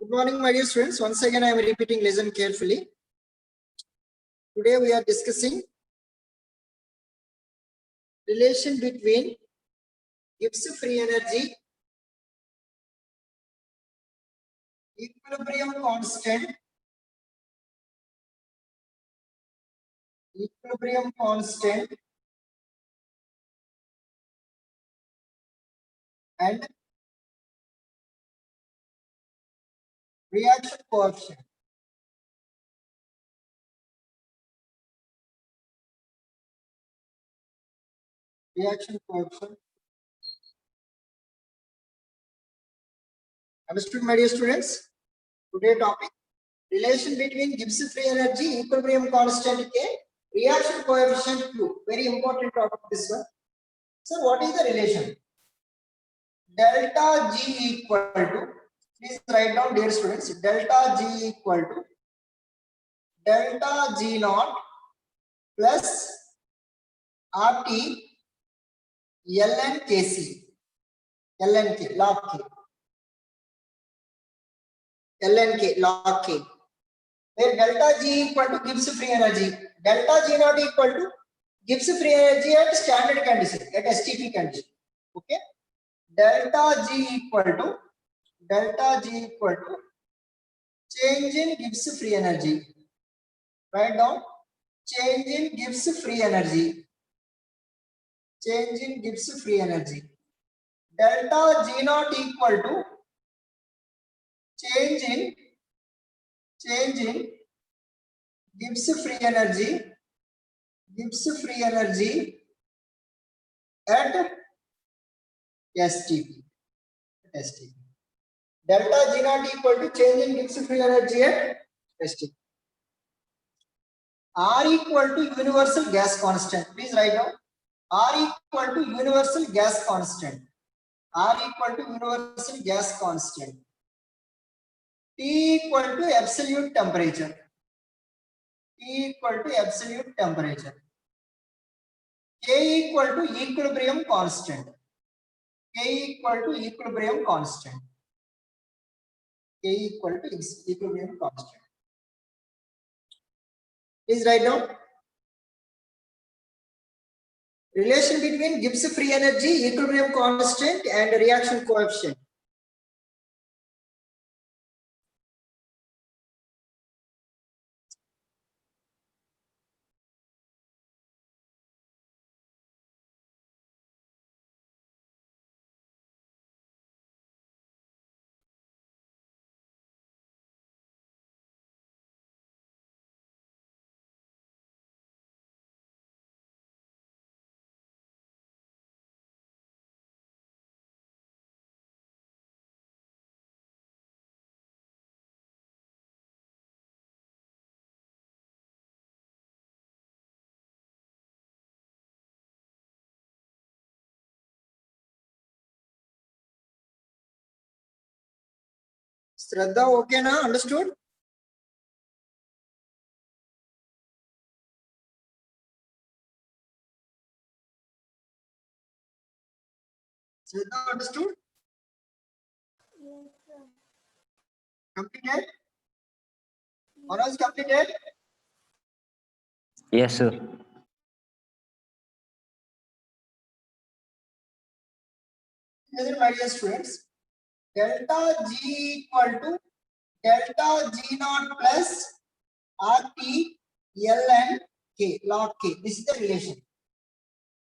Good morning, my dear students. Once again, I am repeating, listen carefully. Today we are discussing relation between Gibbs free energy, equilibrium constant, and reaction coefficient. Understood, my dear students? Today topic, relation between Gibbs free energy, equilibrium constant K, reaction coefficient Q. Very important topic this one. So what is the relation? Delta G equal to, please write down, dear students, delta G equal to delta G naught plus RT ln Kc, ln K, log K, ln K, log K, where delta G equal to Gibbs free energy, delta G naught equal to Gibbs free energy at standard condition, at STP condition. Okay, delta G equal to change in Gibbs free energy. Write down, change in Gibbs free energy. Delta G naught equal to change in Gibbs free energy at STP. Delta G naught equal to change in Gibbs free energy at STP. R equal to universal gas constant. Please write down, R equal to universal gas constant. T equal to absolute temperature. K equal to equilibrium constant. Please write down, relation between Gibbs free energy, equilibrium constant and reaction coefficient. Shraddha, okay na? Understood? Shraddha, understood? Yes, sir. Completed? Manoj, completed? Yes, sir. Listen, my dear students, delta G equal to delta G naught plus RT ln K, log K. This is the relation.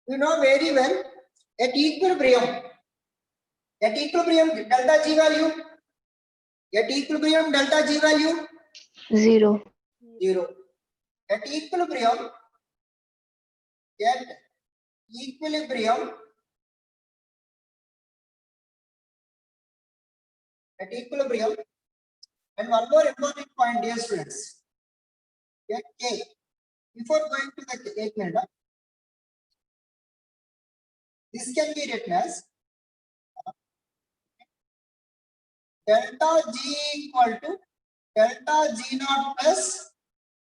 You know very well, at equilibrium delta G value, Zero. 0. At equilibrium, and one more important point, dear students. At K, before going to the K minute, this can be written as delta G equal to delta G naught plus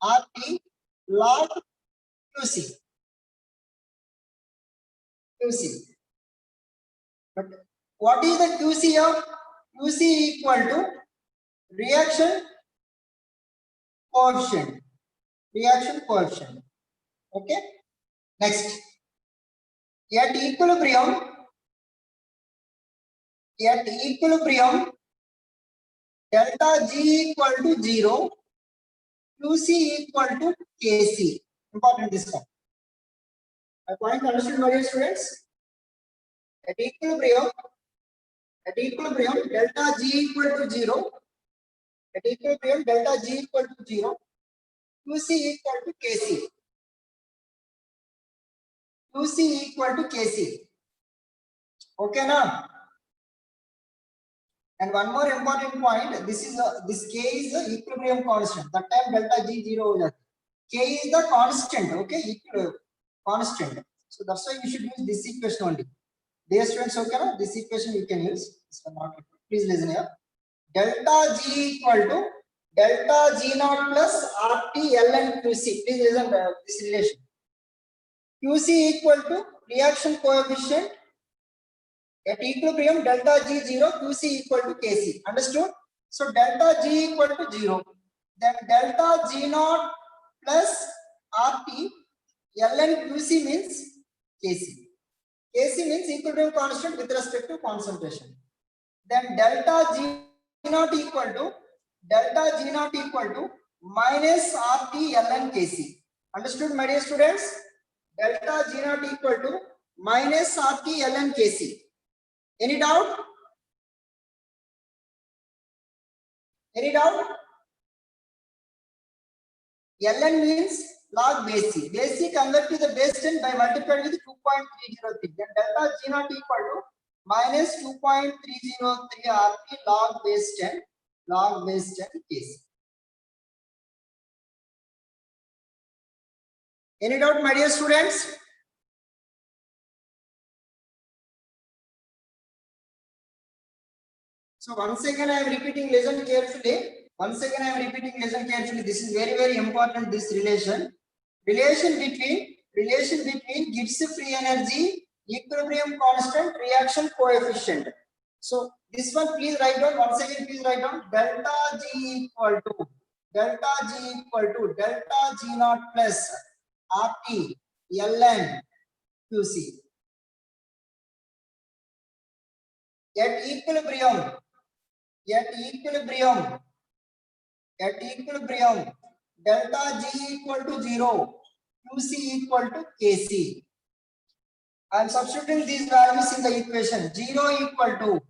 RT log QC. But what is the QC of? QC equal to reaction coefficient. Reaction coefficient. Okay. Next, at equilibrium, delta G equal to 0, QC equal to Kc. Important this one. My point understood, my dear students? At equilibrium, delta G equal to 0. At equilibrium, delta G equal to 0. QC equal to Kc. QC equal to Kc. Okay now. And one more important point. This K is the equilibrium constant. That time delta G 0 हो जाता है. K is the constant. Okay, constant. So that's why you should use this equation only. Dear students, okay now? This equation you can use. This one not. Please listen here. Delta G equal to delta G naught plus RT ln QC. Please listen this relation. QC equal to reaction coefficient at equilibrium delta G 0, QC equal to Kc. Understood? So delta G equal to 0. Then delta G naught plus RT ln QC means Kc. Kc means equilibrium constant with respect to concentration. Then delta G naught equal to minus RT ln Kc. Understood, my dear students? Delta G naught equal to minus RT ln Kc. Any doubt? Any doubt? Ln means log base C. Base C convert to the base 10 by multiplied with 2.303. Then delta G naught equal to minus 2.303 RT log base 10 Kc. Any doubt, my dear students? So once again I am repeating, listen carefully. This is very, very important, this relation. Relation between Gibbs free energy, equilibrium constant, reaction coefficient. So this one please write down. Once again please write down. Delta G equal to delta G naught plus RT ln QC. At equilibrium, delta G equal to 0, QC equal to Kc. I am substituting these values in the equation. 0 equal to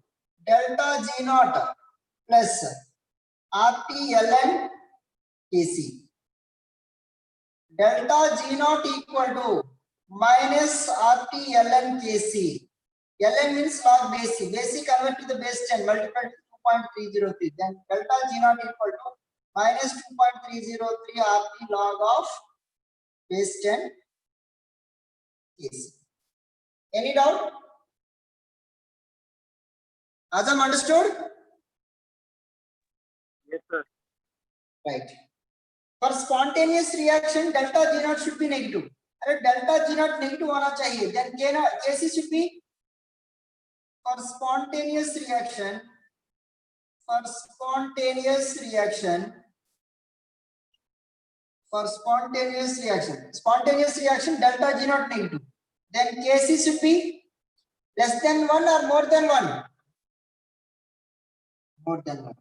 delta G naught plus RT ln Kc. Delta G naught equal to minus RT ln Kc. Ln means log base C. Base C convert to the base 10 multiplied with 2.303. Then delta G naught equal to minus 2.303 RT log of base 10 Kc. Any doubt? Azam, understood? Yes, sir. Right. For spontaneous reaction, delta G naught should be negative. If delta G naught negative होना चाहिए, then Kc should be. For spontaneous reaction, delta G naught negative. Then Kc should be less than 1 or more than 1? More than 1.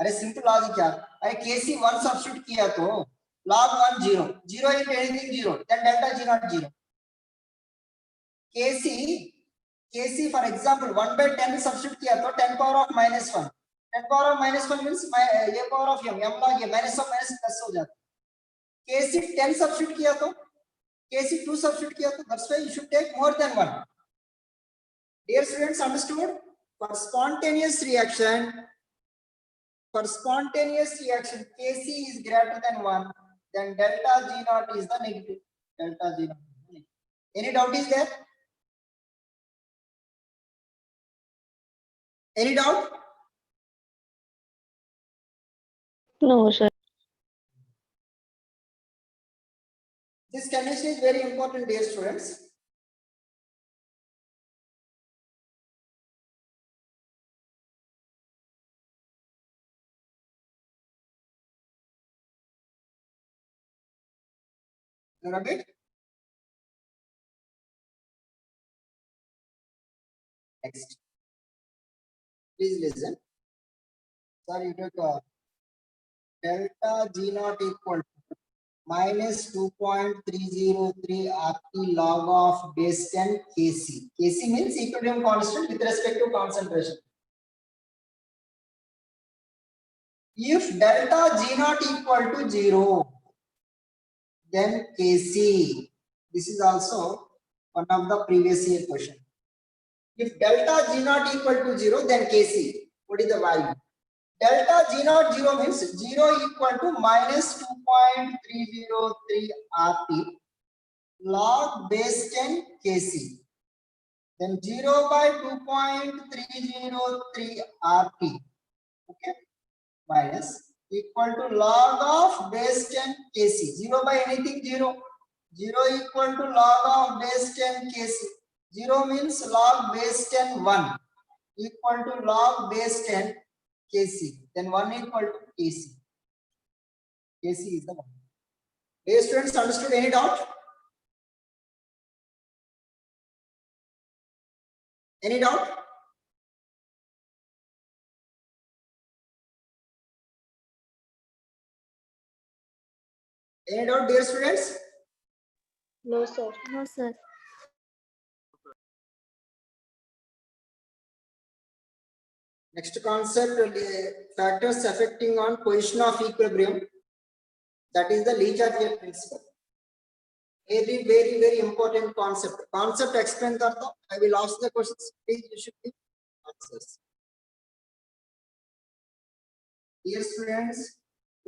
अरे simple logic यार. अरे Kc 1 substitute किया तो log 1 0. 0 into anything 0. Then delta G naught 0. Kc for example 1 by 10 substitute किया तो 10 power of minus 1. 10 power of minus 1 means a power of m log a minus of minus plus हो जाता है. Kc 10 substitute किया तो Kc 2 substitute किया तो that's why you should take more than 1. Dear students, understood? For spontaneous reaction Kc is greater than 1, then delta G naught is the negative. Delta G naught. Any doubt is there? Any doubt? No, sir. This chemistry is very important, dear students. You got it? Next. Please listen. Sir, you take delta G naught equal to minus 2.303 RT log of base 10 Kc. Kc means equilibrium constant with respect to concentration. If delta G naught equal to 0, then Kc. This is also one of the previous year question. If delta G naught equal to 0, then Kc. What is the value? Delta G naught 0 means 0 equal to minus 2.303 RT log base 10 Kc. Then 0 by 2.303 RT. Okay. Minus equal to log of base 10 Kc. 0 by anything 0. 0 equal to log of base 10 Kc. 0 means log base 10 1 equal to log base 10 Kc. Then 1 equal to Kc. Kc is the one. Dear students, understood? Any doubt? Any doubt? Any doubt, dear students? No, sir. No, sir. Next concept, factors affecting on position of equilibrium. That is the Le Chatelier's principle. Very, very, very important concept. Concept explain karta. I will ask the questions. Please, you should give answers. Dear students,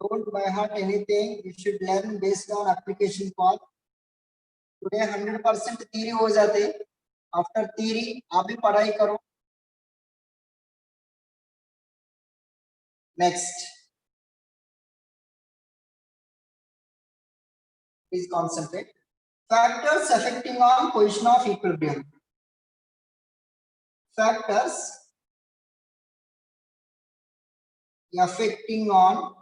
don't by heart anything. You should learn based on application path. Today 100% theory हो जाते. After theory, आप भी पढ़ाई करो. Next. Please concentrate. Factors affecting on position of equilibrium. Factors affecting on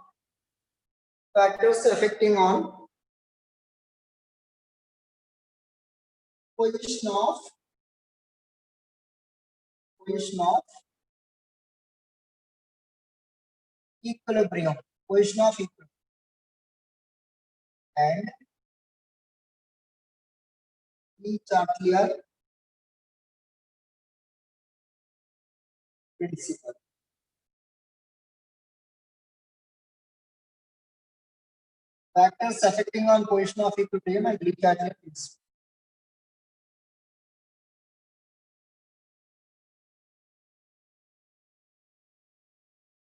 position of equilibrium, position of equilibrium, and Le Chatelier's principle. Factors affecting on position of equilibrium and Le Chatelier's principle.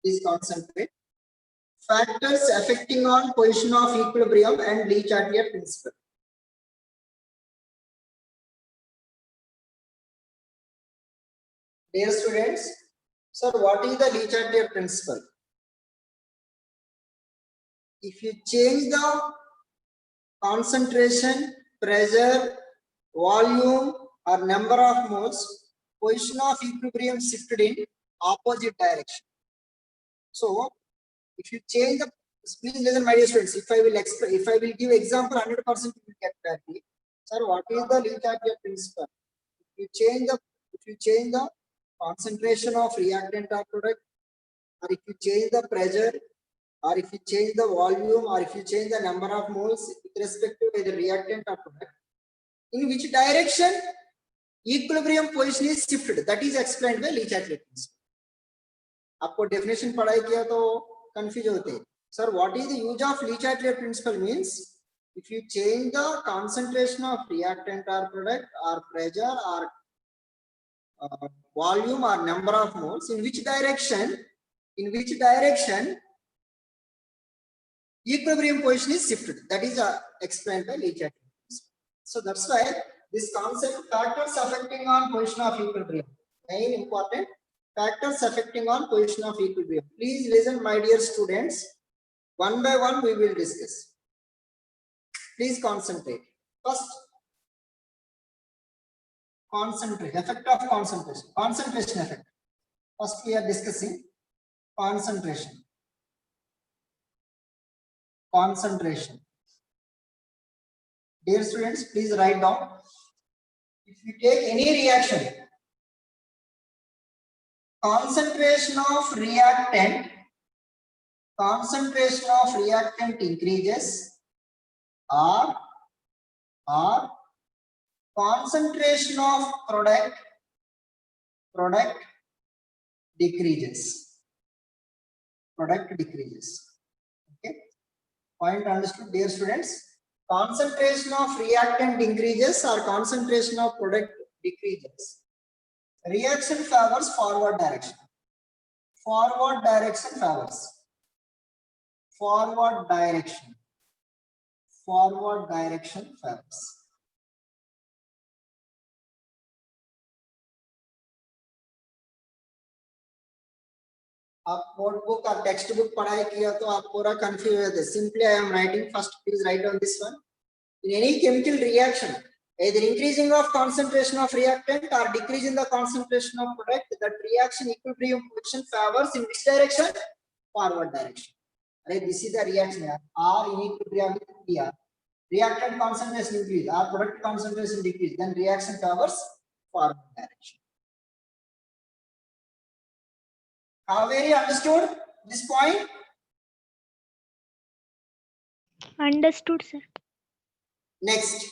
Please concentrate. Factors affecting on position of equilibrium and Le Chatelier's principle. Dear students, sir, what is the Le Chatelier's principle? If you change the concentration, pressure, volume, or number of moles, position of equilibrium shifted in opposite direction. So, if you change the, please listen, my dear students. If I will give example, 100% you will get clarity. Sir, what is the Le Chatelier's principle? If you change the concentration of reactant or product, or if you change the pressure, or if you change the volume, or if you change the number of moles with respect to either reactant or product, in which direction equilibrium position is shifted? That is explained by Le Chatelier's principle. आपको definition पढ़ाई किया तो confuse होते हैं. Sir, what is the use of Le Chatelier's principle? Means if you change the concentration of reactant or product, or pressure, or volume, or number of moles, in which direction equilibrium position is shifted. That is explained by Le Chatelier's. So that's why this concept, factors affecting on position of equilibrium, very important. Factors affecting on position of equilibrium. Please listen, my dear students. One by one we will discuss. Please concentrate. First, concentrate. Effect of concentration. Concentration effect. First we are discussing concentration. Concentration. Dear students, please write down. If you take any reaction, concentration of reactant increases or concentration of product decreases. Okay, point understood, dear students? Concentration of reactant increases or concentration of product decreases. Reaction favors forward direction. Forward direction favors. Forward direction favors. आप notebook और textbook पढ़ाई किया तो आप पूरा confused होते. Simply I am writing first. Please write down this one. In any chemical reaction, either increasing of concentration of reactant or decreasing the concentration of product, that reaction equilibrium position favors in which direction? Forward direction. Right, this is the reaction here. R in equilibrium with PR. Reactant concentration increase, or product concentration decrease, then reaction favors forward direction. Have you understood this point? Understood, sir. Next,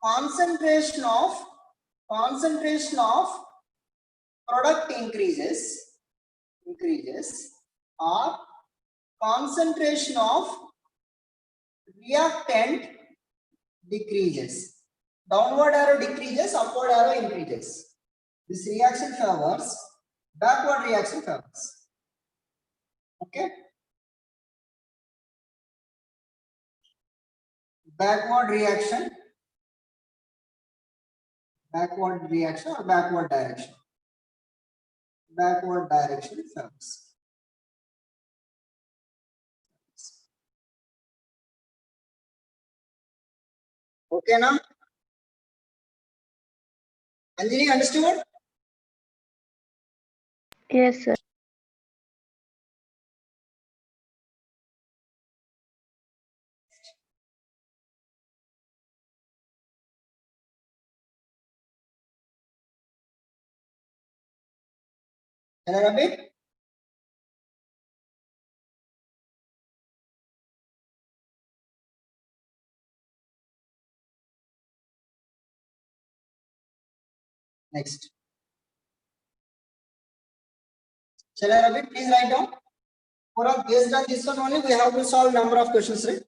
concentration of product increases or concentration of reactant decreases. Downward arrow decreases, upward arrow increases. This reaction favors backward reaction favors. Okay, backward reaction or backward direction favors. Okay now, Anjali, understood? Yes, sir. Another bit. Next. Shall I repeat? Please write down. For based on this one only, we have to solve number of questions, right?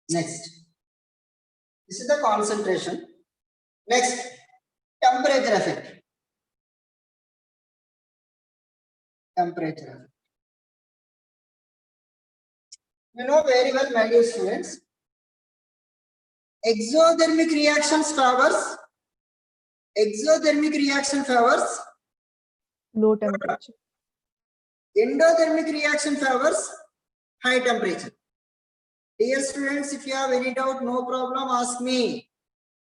Next. This is the concentration. Next, temperature effect. Temperature effect. You know very well, my dear students. Exothermic reaction favors Low temperature. endothermic reaction favors high temperature. Dear students, if you have any doubt, no problem, ask me.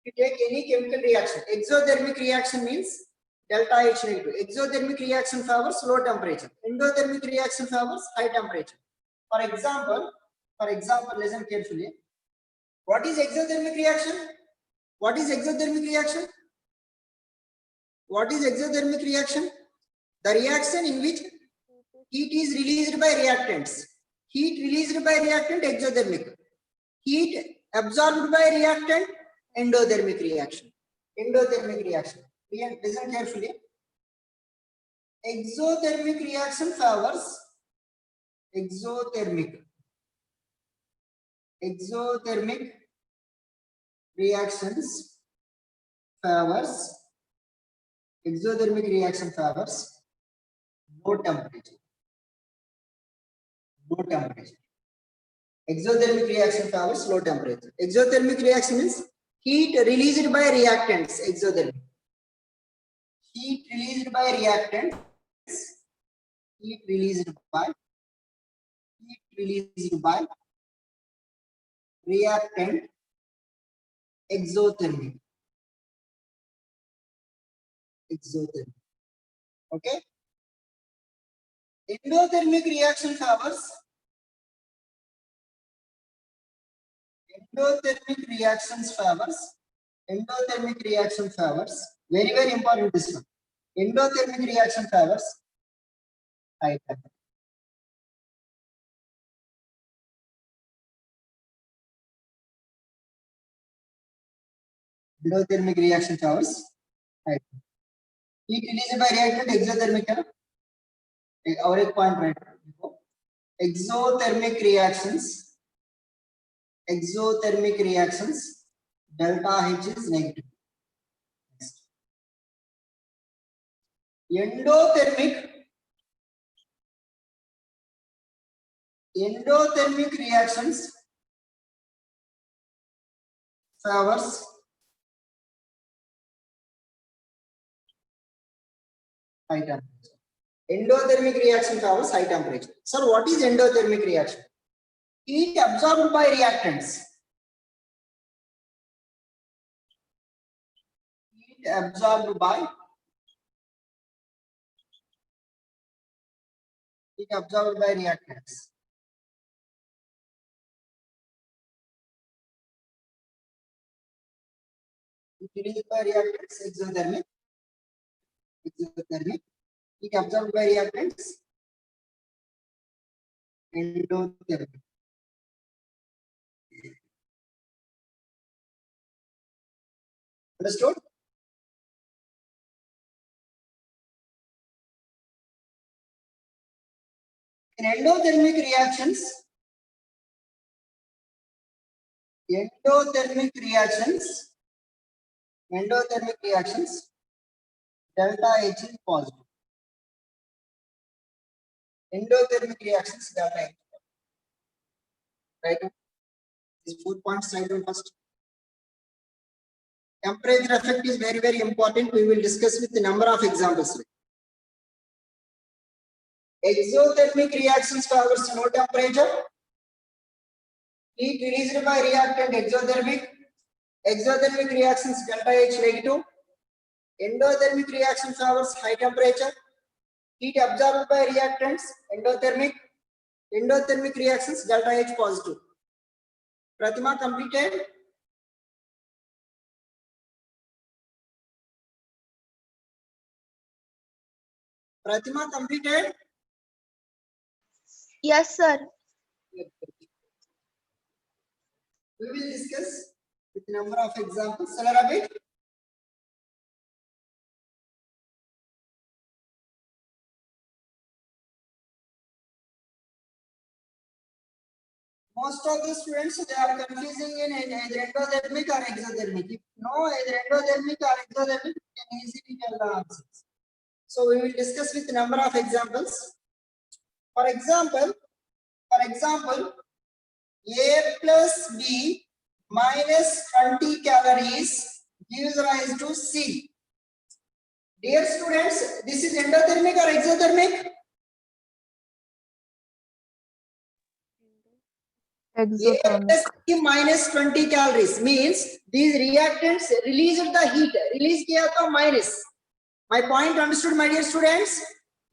You take any chemical reaction. Exothermic reaction means delta H negative. Exothermic reaction favors low temperature. Endothermic reaction favors high temperature. For example, listen carefully. What is exothermic reaction? What is exothermic reaction? The reaction in which heat is released by reactants. Heat released by reactant, exothermic. Heat absorbed by reactant, endothermic reaction. Listen carefully. Exothermic reaction favors exothermic reactions favors low temperature. Exothermic reaction favors low temperature. Exothermic reaction is heat released by reactants. Exothermic. Heat released by reactants. Heat released by reactant. Exothermic. exothermic. Okay. Endothermic reaction favors. Endothermic reactions favors. Endothermic reaction favors. Very, very important this one. Endothermic reaction favors high temperature. Endothermic reaction favors high temperature. Heat released by reactant exothermic है ना? और एक point right देखो. Exothermic reactions delta H is negative. Next. Endothermic reactions favors high temperature. Endothermic reaction favors high temperature. Sir, what is endothermic reaction? Heat absorbed by reactants. Heat absorbed by reactants. Heat released by reactants exothermic. Heat absorbed by reactants endothermic. Understood? In endothermic reactions, delta H is positive. Endothermic reactions delta H. Right? These 4 points write down first. Temperature effect is very, very important. We will discuss with the number of examples. Exothermic reactions favors no temperature. Heat released by reactant exothermic. Exothermic reactions delta H negative. Endothermic reaction favors high temperature. Heat absorbed by reactants endothermic. Endothermic reactions delta H positive. Pratima completed. Pratima completed. Yes, sir. We will discuss with number of examples. Salarabit. Most of the students they are confusing in either endothermic or exothermic. If no either endothermic or exothermic, you can easily tell the answers. So we will discuss with number of examples. For example, A plus B minus 20 calories gives rise to C. Dear students, this is endothermic or exothermic? Exothermic. A plus B minus 20 calories means these reactants released the heat. Release kiya to minus. My point understood, my dear students?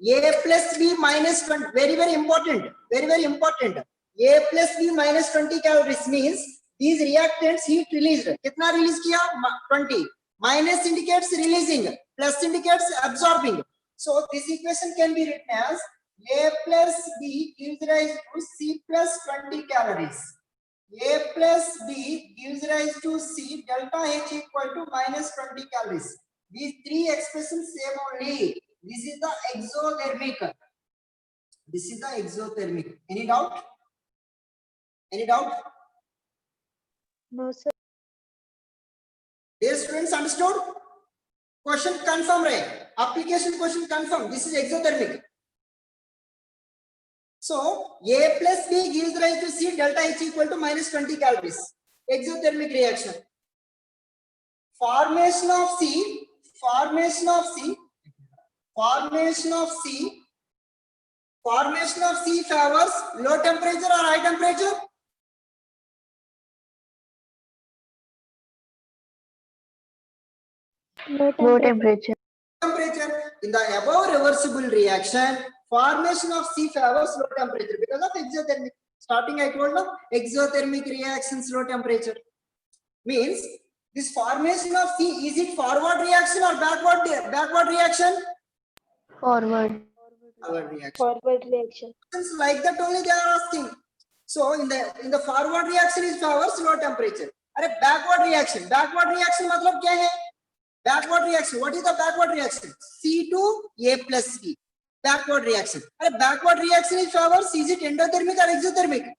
A plus B minus 20. Very, very important. Very, very important. A plus B minus 20 calories means these reactants heat released. Kitna release kiya? 20. Minus indicates releasing. Plus indicates absorbing. So this equation can be written as A plus B gives rise to C plus 20 calories. A plus B gives rise to C delta H equal to minus 20 calories. These three expressions same only. This is the exothermic. This is the exothermic. Any doubt? Any doubt? No, sir. Dear students, understood? Question confirm, right? Application question confirm. This is exothermic. So A plus B gives rise to C delta H equal to minus 20 calories. Exothermic reaction. Formation of C favors low temperature or high temperature? Low temperature. in the above reversible reaction, formation of C favors low temperature because of exothermic. Starting I told you, exothermic reactions low temperature. Means this formation of C, is it forward reaction or backward reaction? Forward. Forward reaction. Forward reaction. Like that only they are asking. So in the forward reaction is favors low temperature. अरे backward reaction मतलब क्या है? Backward reaction. What is the backward reaction? C to A plus B. Backward reaction. अरे backward reaction is favors. Is it endothermic or exothermic?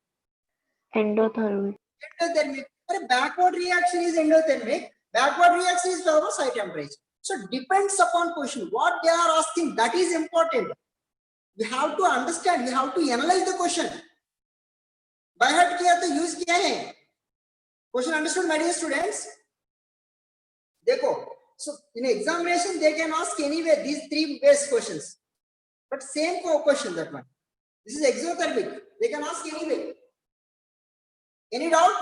Endothermic. Endothermic. अरे backward reaction is endothermic. Backward reaction is favors high temperature. So depends upon question. What they are asking, that is important. We have to understand. We have to analyze the question. By heart किया तो use किया है. Question understood, my dear students? देखो. So in examination they can ask anyway these three base questions, but same question that one. This is exothermic. They can ask anyway. Any doubt?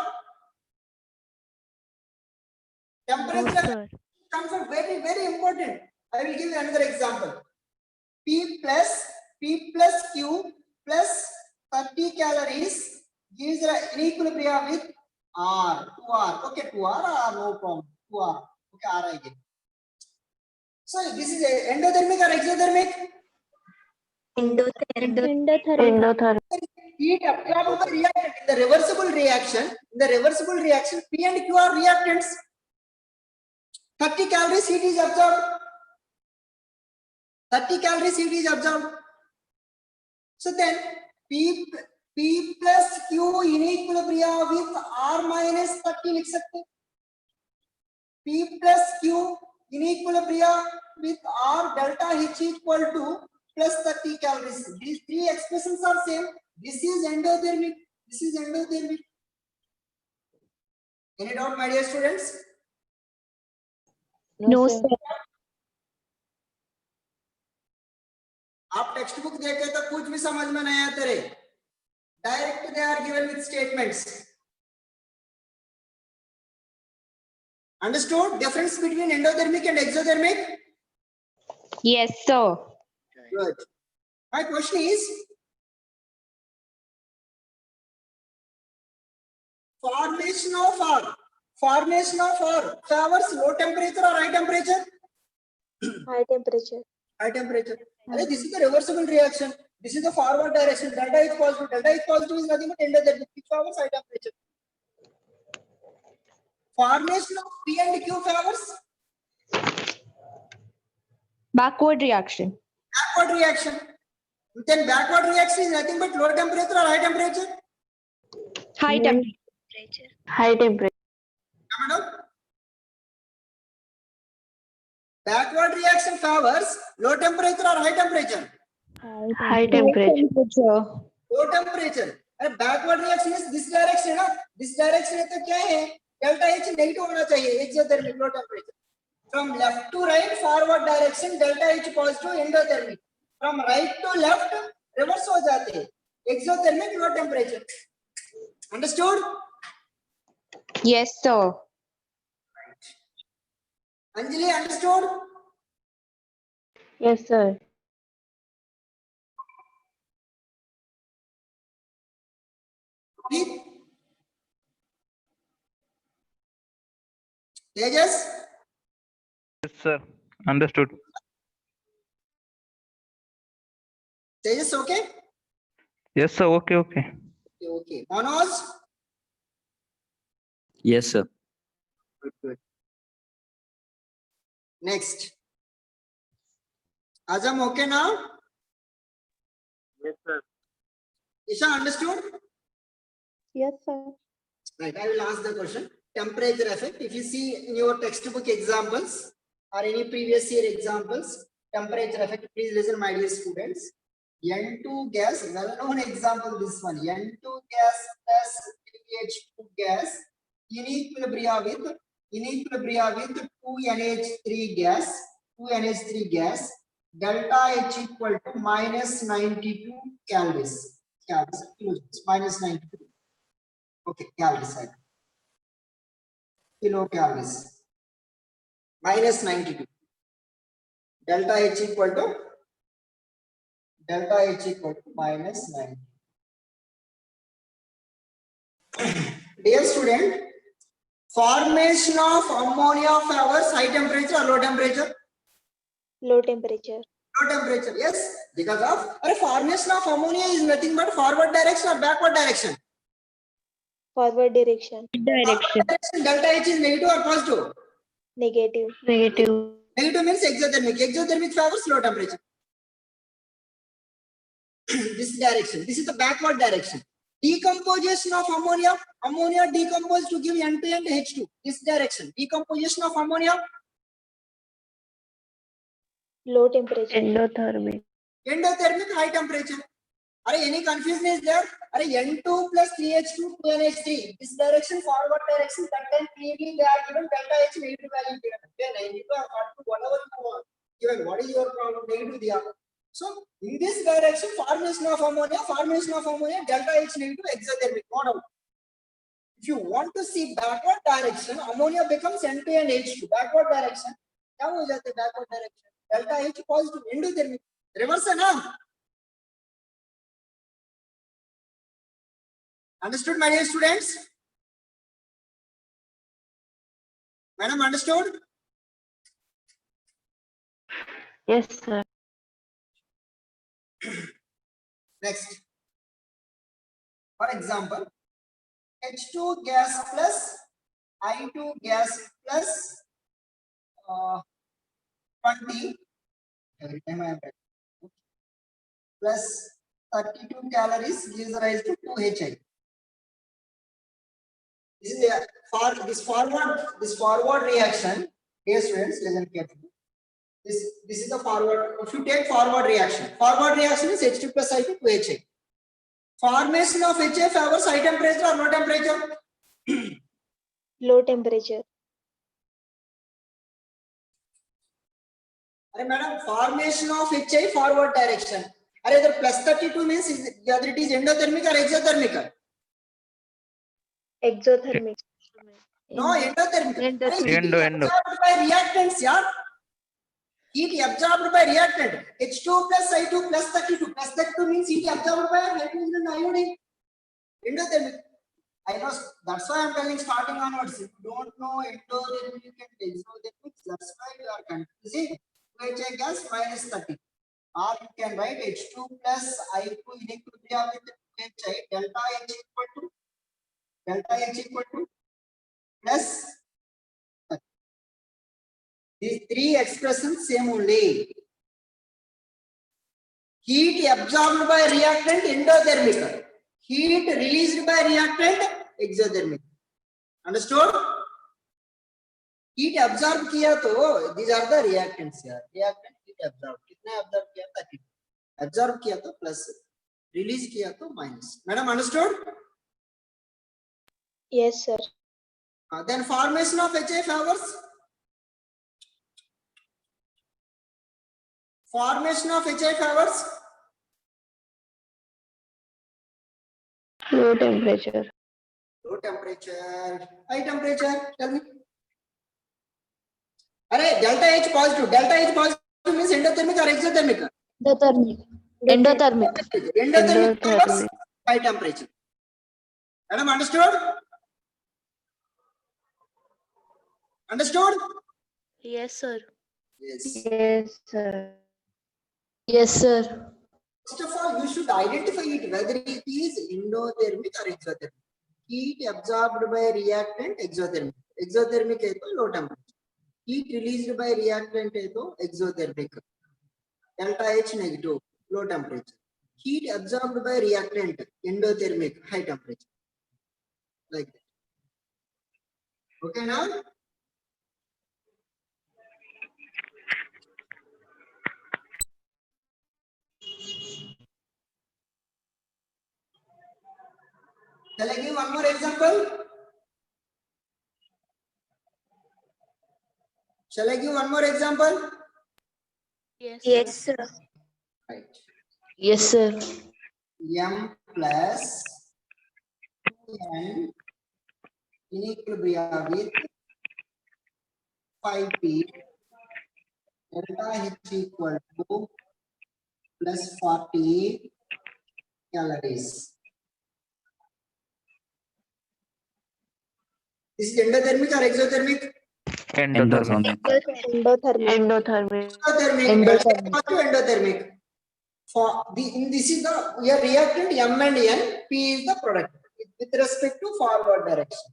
Temperature comes out very important. I will give you another example. P plus Q plus 30 calories gives an equilibrium with R. 2R. Okay, 2R, no problem. 2R. Okay, R again. So this is a endothermic or exothermic? Endothermic. Heat absorbed by reactant. In the reversible reaction, P and Q are reactants. 30 calories heat is absorbed. 30 calories heat is absorbed. So then P plus Q in equilibrium with R minus 30 लिख सकते हैं. P plus Q in equilibrium with R delta H equal to plus 30 calories. These three expressions are same. This is endothermic. This is endothermic. Any doubt, my dear students? No, sir. आप text book देखे तो कुछ भी समझ में नहीं आते रे. Direct they are given with statements. Understood? Difference between endothermic and exothermic? Yes, sir. Good. My question is, formation of R favors low temperature or high temperature? High temperature. High temperature. This is the reversible reaction. This is the forward direction. Delta H positive. Delta H positive is nothing but endothermic, which favors high temperature. Formation of P and Q favors Backward reaction. backward reaction. Then backward reaction is nothing but low temperature or high temperature? High temperature. High temperature. Come on. Backward reaction favors low temperature or high temperature? High temperature. Low temperature. And backward reaction is this direction. ना? This direction है तो क्या है? Delta H negative होना चाहिए. Exothermic low temperature. From left to right, forward direction, delta H positive, endothermic. From right to left, reverse हो जाते हैं. Exothermic low temperature. Understood? Yes, sir. Anjali, understood? Yes, sir. Tejas? Yes, sir. Understood. Tejas, okay? Yes, sir. Okay. Okay. Manoj? Yes, sir. Good. Next. Azam, okay now? Yes, sir. Isha, understood? Yes, sir. Right, I will ask the question. Temperature effect. If you see in your textbook examples or any previous year examples, temperature effect, please listen, my dear students. N2 gas, well-known example this one. N2 gas plus 3H2 gas in equilibrium with 2NH3 gas, delta H equal to minus 92 calories. Minus 92. Okay, calories. Kilocalories. Minus 92. delta H equal to -9. Dear student, formation of ammonia favors high temperature or low temperature? Low temperature. Low temperature, yes. Because of formation of ammonia is nothing but forward direction or backward direction. Forward direction. Forward direction, delta H is negative or positive? Negative. Negative means exothermic. Exothermic favors low temperature. This direction. This is the backward direction. Decomposition of ammonia. Ammonia decomposed to give N2 and H2. This direction. Decomposition of ammonia. Low temperature. Endothermic. Endothermic, high temperature. Are any confusion is there? Are N2 plus 3H2, 2NH3. This direction, forward direction, that time clearly they are given delta H negative value given. Okay, 92 or 42, whatever you want. Given, what is your problem? Negative they are. So in this direction, formation of ammonia, delta H negative, exothermic, no doubt. If you want to see backward direction, ammonia becomes N2 and H2. Backward direction, क्या हो जाता है backward direction? Delta H positive, endothermic. Reverse है ना? Understood, my dear students? Madam, understood? Yes, sir. Next. For example, H2 gas plus I2 gas plus 20 every time I am writing, plus 32 calories gives rise to 2HI. This is this forward reaction. Dear students, listen carefully. This is the forward. If you take forward reaction is H2 plus I2 2HI. Formation of HI favors high temperature or low temperature? Low temperature. Madam, formation of HI forward direction. The plus 32 means whether it is endothermic or exothermic? Exothermic. No, endothermic. Endo. Absorbed by reactants, yeah. Heat absorbed by reactant. H2 plus I2 plus 32. Plus 32 means heat absorbed by hydrogen and iodine. Endothermic. I know, that's why I'm telling starting onwards. If you don't know endothermic and exothermic, that's why you are confusing. HI gas minus 30. Or you can write H2 plus I2 in equilibrium with HI, delta H equal to plus 30. These three expressions same only. Heat absorbed by reactant, endothermic. Heat released by reactant, exothermic. Understood? Heat absorbed किया तो these are the reactants here. Reactant heat absorbed. कितने absorb किया था? Absorb किया तो plus, release किया तो minus. Madam, understood? Yes, sir. Then formation of HI favors. Formation of HI favors. Low temperature. Low temperature. High temperature. Tell me. Delta H positive. Delta H positive means endothermic or exothermic? Endothermic. Endothermic favors high temperature. Madam, understood? Understood? Yes, sir. Yes. Yes, sir. Yes, sir. First of all, you should identify it whether it is endothermic or exothermic. Heat absorbed by reactant, exothermic. Exothermic है तो low temperature. Heat released by reactant है तो exothermic. Delta H negative, low temperature. Heat absorbed by reactant, endothermic, high temperature. Like that. Okay now? Shall I give one more example? Shall I give one more example? Yes, sir. Right. Yes, sir. M plus N in equilibrium with 5P delta H equal to plus 40 calories. This is endothermic or exothermic? Endothermic. Endothermic. Endothermic. Endothermic. For the this is the your reactant M and N, P is the product with respect to forward direction.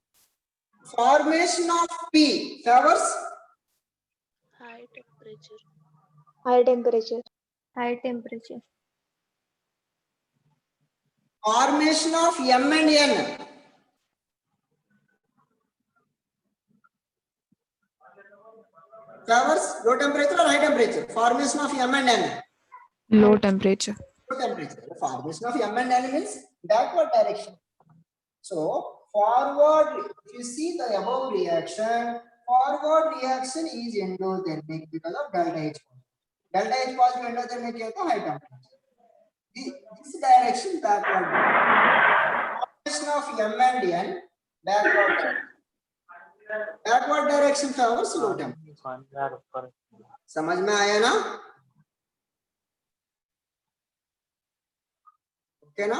Formation of P favors High temperature. High temperature. High temperature. formation of M and N favors low temperature or high temperature. Formation of M and N. Low temperature. Low temperature. Formation of M and N means backward direction. So forward, if you see the above reaction, forward reaction is endothermic because of delta H. Delta H positive endothermic है तो high temperature. This direction backward. Formation of M and N backward. Backward direction favors low temperature. समझ में आया ना? Okay ना?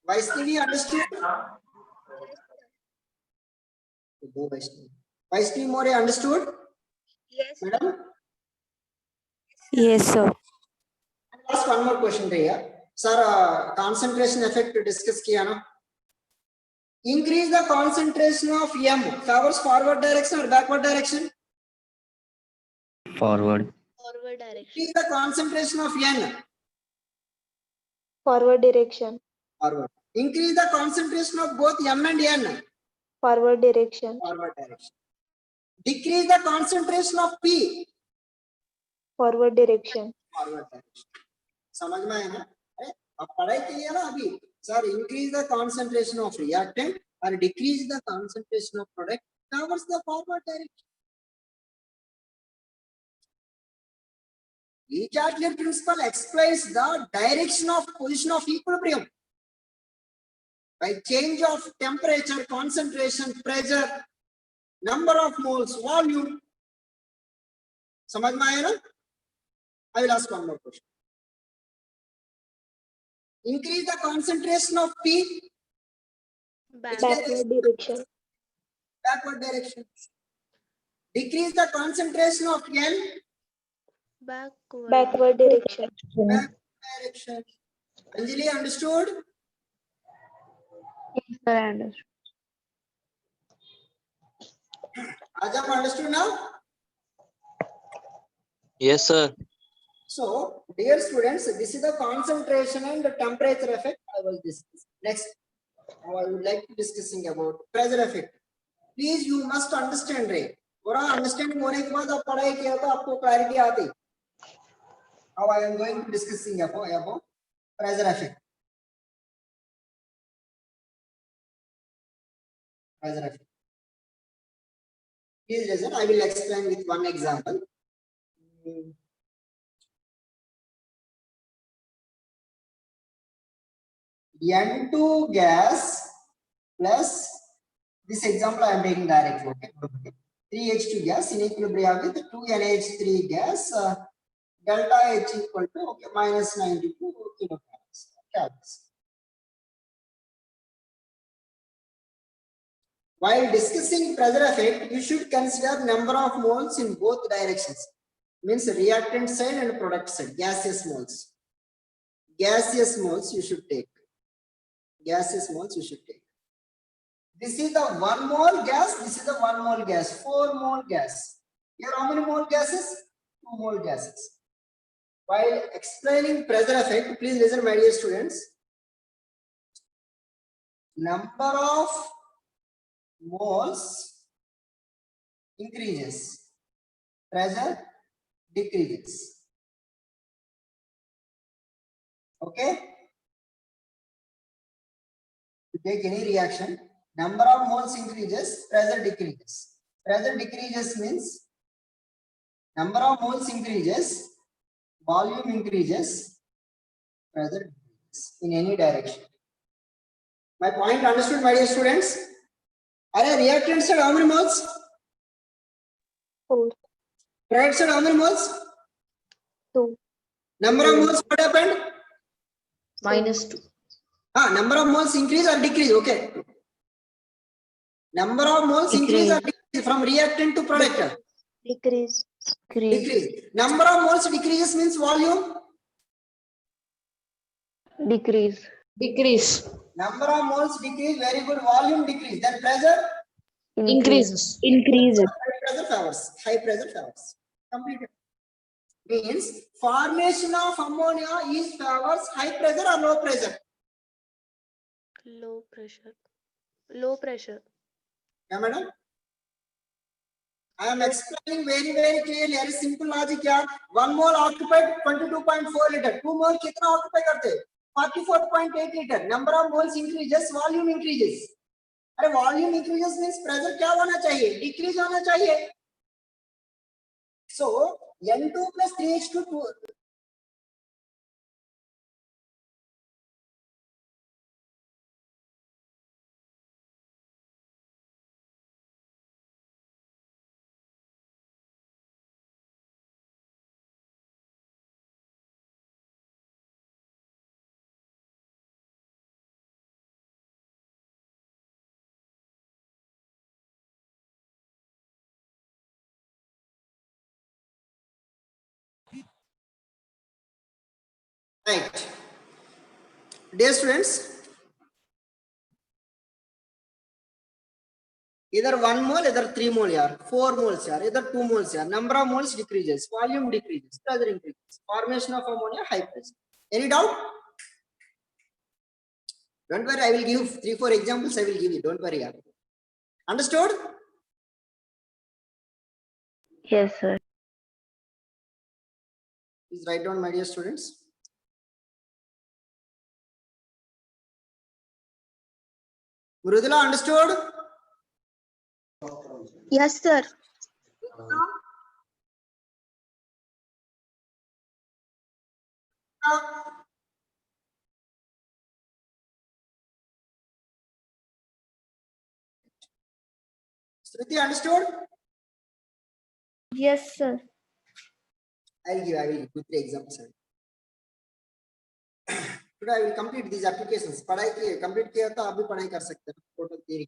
Vaishnavi understood? Vaishnavi More understood? Yes. Madam? Yes, sir. Ask one more question here. Sir, concentration effect discuss किया ना? Increase the concentration of M favors forward direction or backward direction? Forward. Forward direction. Increase the concentration of N. Forward direction. Forward. Increase the concentration of both M and N. Forward direction. Forward direction. Decrease the concentration of P. Forward direction. Forward direction. समझ में आया ना? अरे अब पढ़ाई के लिए ना अभी sir increase the concentration of reactant or decrease the concentration of product covers the forward direction. Le-Chatelet principle explains the direction of position of equilibrium by change of temperature, concentration, pressure, number of moles, volume. समझ में आया ना? I will ask one more question. Increase the concentration of P. Backward direction. Backward direction. Decrease the concentration of N. Backward. Backward direction. Backward direction. Anjali understood? Sir, I understood. Ajam understood now? Yes, sir. So, dear students, this is the concentration and the temperature effect I was discussing. Next, now I would like to discussing about pressure effect. Please, you must understand, right? पूरा understanding होने के बाद आप पढ़ाई किया तो आपको clarity आती. Now I am going to discussing about pressure effect. Pressure effect. Please listen. I will explain with one example. N2 gas plus this example I am taking directly. Okay. 3H2 gas in equilibrium with 2NH3 gas. Delta H equal to minus 92 kilocalories. While discussing pressure effect, you should consider number of moles in both directions. Means reactant side and product side. Gaseous moles. Gaseous moles you should take. Gaseous moles you should take. This is the 1 mole gas. This is the 1 mole gas. 4 mole gas. Here how many mole gases? 2 mole gases. While explaining pressure effect, please listen, my dear students. Number of moles increases. Pressure decreases. Okay? To take any reaction, number of moles increases, pressure decreases. Pressure decreases means number of moles increases, volume increases, pressure decreases in any direction. My point understood, my dear students? Are reactants at how many moles? 4. Right side, how many moles? 2. Number of moles, what happened? -2. Number of moles increase or decrease? Okay. Number of moles increase or decrease from reactant to product? Decrease. Decrease. Number of moles decreases means volume? Decrease. Number of moles decrease, very good. Volume decrease. Then pressure? Increases. High pressure favors. High pressure favors. Completed. Means formation of ammonia is favors high pressure or low pressure? Low pressure. Low pressure. Yeah, madam. I am explaining very clearly. Very simple logic. Yeah. 1 mole occupied 22.4 liter. 2 mole कितना occupy करते? 44.8 liter. Number of moles increases, volume increases. अरे volume increases means pressure क्या होना चाहिए? Decrease होना चाहिए. So N2 plus 3H2 right. Dear students, either 1 mole, either 3 mole, yaar, 4 moles, yaar, either 2 moles, yaar. Number of moles decreases, volume decreases, pressure increases. Formation of ammonia, high pressure. Any doubt? Don't worry, I will give 3-4 examples. I will give you. Don't worry, yaar. Understood? Yes, sir. Please write down, my dear students. Mrudula, understood? Yes, sir. Shruti, understood? Yes, sir. I will give 2-3 examples. Today I will complete these applications. पढ़ाई की complete किया तो आप भी पढ़ाई कर सकते हैं. Total theory.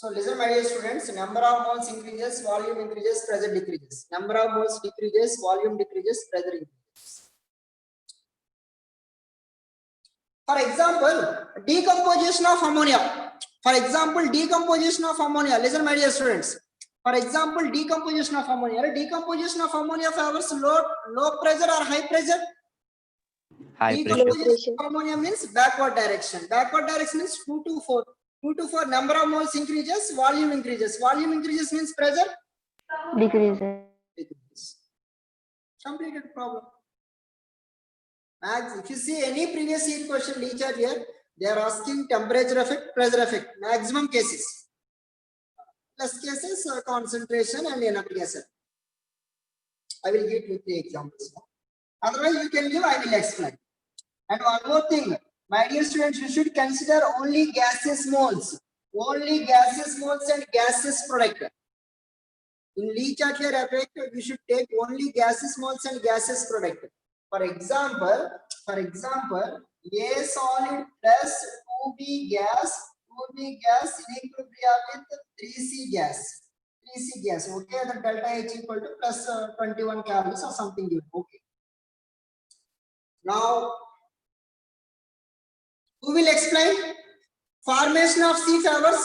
So listen, my dear students. Number of moles increases, volume increases, pressure decreases. Number of moles decreases, volume decreases, pressure increases. For example, decomposition of ammonia. For example, decomposition of ammonia. Listen, my dear students. For example, decomposition of ammonia. Decomposition of ammonia favors low pressure or high pressure? High pressure. Decomposition of ammonia means backward direction. Backward direction means 2 to 4. 2 to 4, number of moles increases, volume increases. Volume increases means pressure Decreases. decreases. Completed problem. Max, if you see any previous year question lecture here, they are asking temperature effect, pressure effect, maximum cases. Less cases, concentration and energy cases. I will give 2-3 examples. Otherwise, you can give, I will explain. And one more thing, my dear students, you should consider only gaseous moles. Only gaseous moles and gaseous product. In Lee Chatler effect, you should take only gaseous moles and gaseous product. For example, A solid plus 2B gas in equilibrium with 3C gas. 3C gas, okay, the delta H equal to plus 21 calories or something given, okay. Now, who will explain formation of C favors?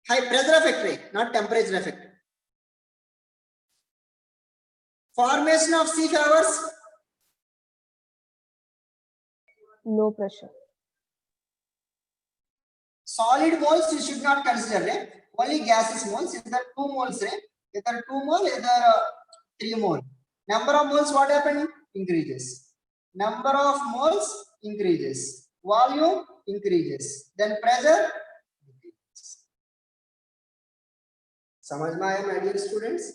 High pressure effect, right? Not temperature effect. Formation of C favors? Low pressure. Solid moles you should not consider, right? Only gaseous moles. Either 2 moles, right? Either 2 mole, either 3 mole. Number of moles, what happened? Increases. Number of moles increases. Volume increases. Then pressure decreases. समझ में आया, my dear students?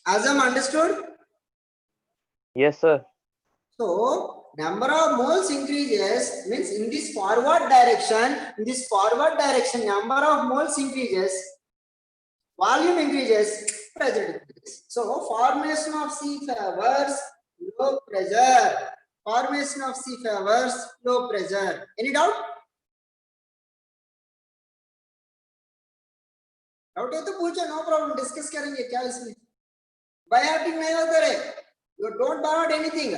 Azam, understood? Yes, sir. So number of moles increases means in this forward direction. In this forward direction, number of moles increases, volume increases, pressure decreases. So formation of C favors low pressure. Formation of C favors low pressure. Any doubt? Doubt है तो पूछो, no problem, discuss करेंगे क्या इसमें, bye हार्टिंग नहीं होता रे, you don't by heart anything.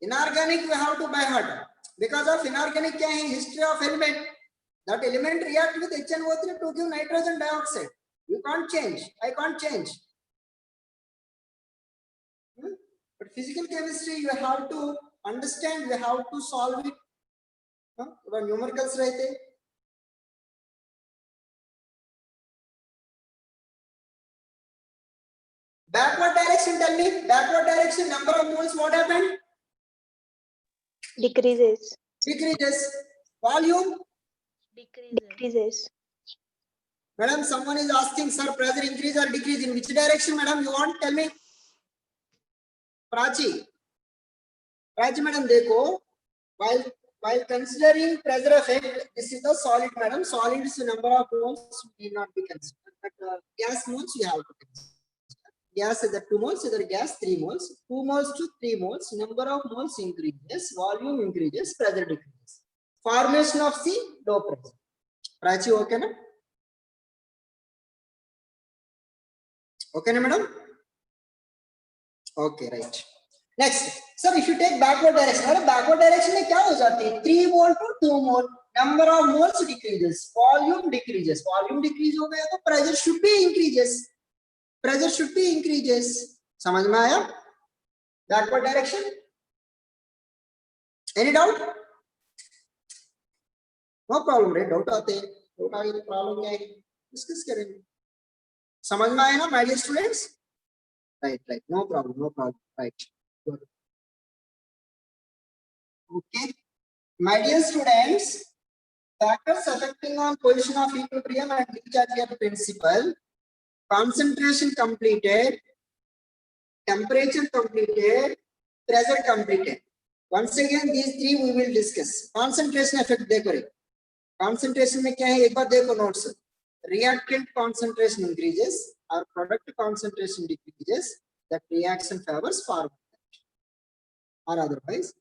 Inorganic we have to by heart because of inorganic क्या है, history of element, that element react with HNO3 to give nitrogen dioxide. You can't change, I can't change. But physical chemistry you have to understand, you have to solve it. थोड़ा numericals रहते. Backward direction, tell me, backward direction, number of moles, what happened? Decreases. Decreases. Volume? Decreases. Madam, someone is asking, sir, pressure increase or decrease, in which direction, madam, you want, tell me? Prachi madam, dekho, while considering pressure effect, this is the solid, madam. Solids number of moles need not be considered, but gas moles you have to consider. Gas is the 2 moles, either gas 3 moles, 2 moles to 3 moles, number of moles increases, volume increases, pressure decreases. Formation of C, low pressure. Prachi, okay na? Okay na madam? Okay, right. Next, sir, if you take backward direction, backward direction में क्या हो जाती है? 3 mole to 2 mole, number of moles decreases, volume decreases. Volume decrease हो गया तो pressure should be increases. Pressure should be increases. समझ में आया? Backward direction. Any doubt? No problem, right? Doubt आते हैं. Doubt आगे तो problem क्या है? Discuss करेंगे. समझ में आया ना, my dear students? Right. No problem. Right. Good. Okay. My dear students, factors affecting on position of equilibrium and discharge principle. Concentration completed, temperature completed, pressure completed. Once again, these 3 we will discuss. Concentration effect देखो रे. Concentration में क्या है, एक बार देखो notes. Reactant concentration increases or product concentration decreases. That reaction favors forward or otherwise.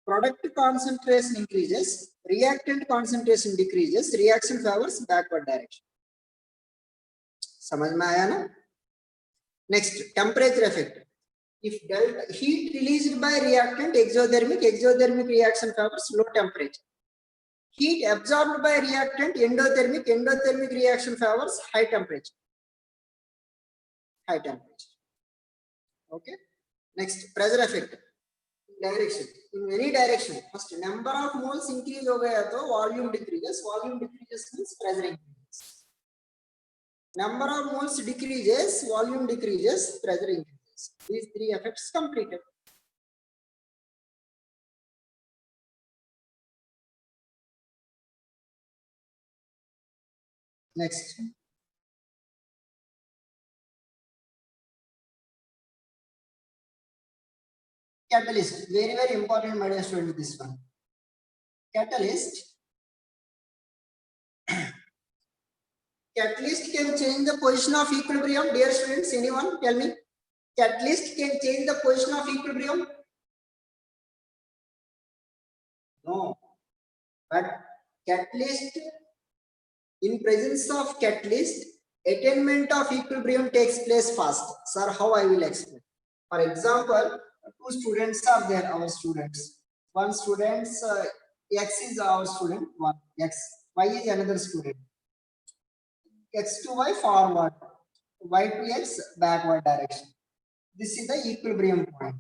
Product concentration increases, reactant concentration decreases, reaction favors backward direction. समझ में आया ना? Next, temperature effect. If delta heat released by reactant, exothermic reaction favors low temperature. Heat absorbed by reactant, endothermic reaction favors high temperature. Okay. Next, pressure effect. Direction. In any direction, first number of moles increase हो गया तो volume decreases. Volume decreases means pressure increases. Number of moles decreases, volume decreases, pressure increases. These 3 effects completed. Next. Catalyst, very important, my dear student, this one. Catalyst can change the position of equilibrium. Dear students, anyone tell me? Catalyst can change the position of equilibrium? No. But catalyst, in presence of catalyst, attainment of equilibrium takes place fast. Sir, how I will explain? For example, 2 students are there, our students. One student, X is our student, one X, Y is another student. X to Y forward, Y to X backward direction. This is the equilibrium point.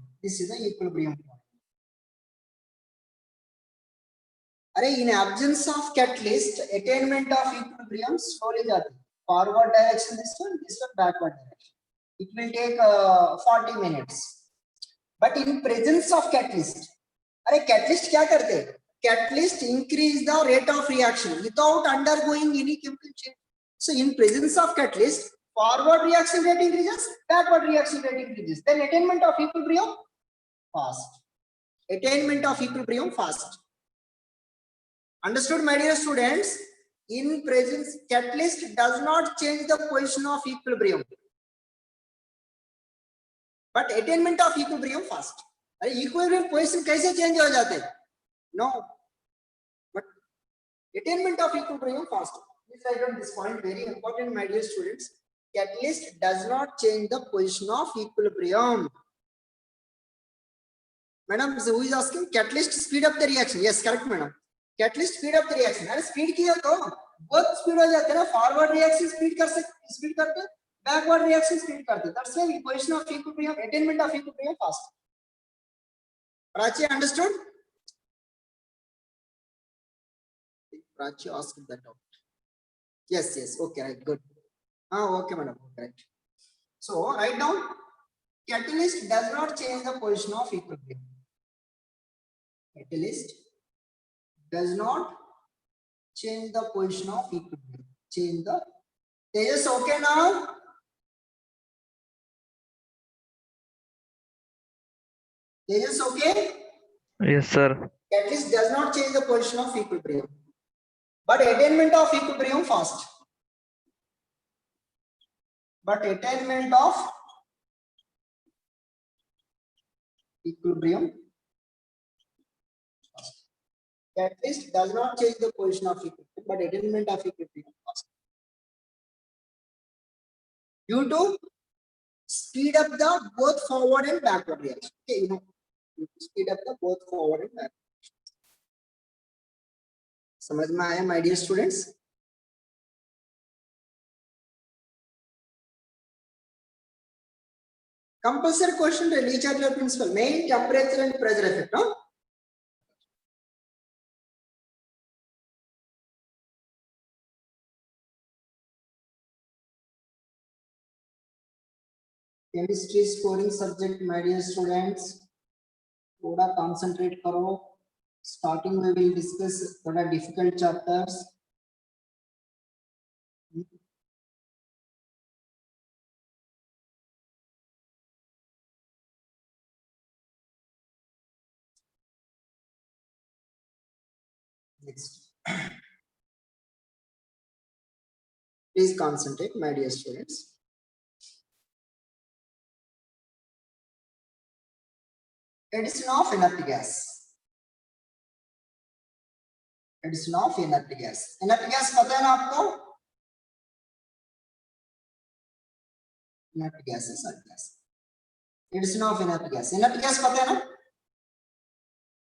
In absence of catalyst, attainment of equilibrium slowly जाती है. Forward direction this one backward direction. It will take 40 minutes. But in presence of catalyst, catalyst क्या करते हैं? Catalyst increase the rate of reaction without undergoing any chemical change. So in presence of catalyst, forward reaction rate increases, backward reaction rate increases. Then attainment of equilibrium fast. Attainment of equilibrium fast. Understood, my dear students? In presence, catalyst does not change the position of equilibrium, but attainment of equilibrium fast. अरे equilibrium position कैसे change हो जाते? No, but attainment of equilibrium fast. Please write down this point, very important, my dear students. Catalyst does not change the position of equilibrium. Madam, who is asking? Catalyst speed up the reaction. Yes, correct, madam. Catalyst speed up the reaction. अरे speed किया तो बहुत speed हो जाते हैं ना. Forward reaction speed करते, backward reaction speed करते. That's why position of equilibrium, attainment of equilibrium fast. Prachi, understood? Prachi asked that out. Yes, yes. Okay, right. Good. Okay, madam. Correct. So write down. Catalyst does not change the position of equilibrium. Catalyst does not change the position of equilibrium. Change the. Tejas, okay now? Tejas, okay? Yes, sir. Catalyst does not change the position of equilibrium, but attainment of equilibrium fast. But attainment of equilibrium fast. Catalyst does not change the position of equilibrium, but attainment of equilibrium fast. Due to speed up the both forward and backward reaction. Okay, you know, speed up the both forward and backward. समझ में आया, my dear students? Compulsory question to each other principle. Main temperature and pressure effect. No? Chemistry scoring subject, my dear students. थोड़ा concentrate करो. Starting we will discuss थोड़ा difficult chapters. Next. Please concentrate, my dear students. Addition of inert gas. Addition of inert gas. Inert gas पता है ना आपको? Inert gas is inert gas. Addition of inert gas. Inert gas पता है ना?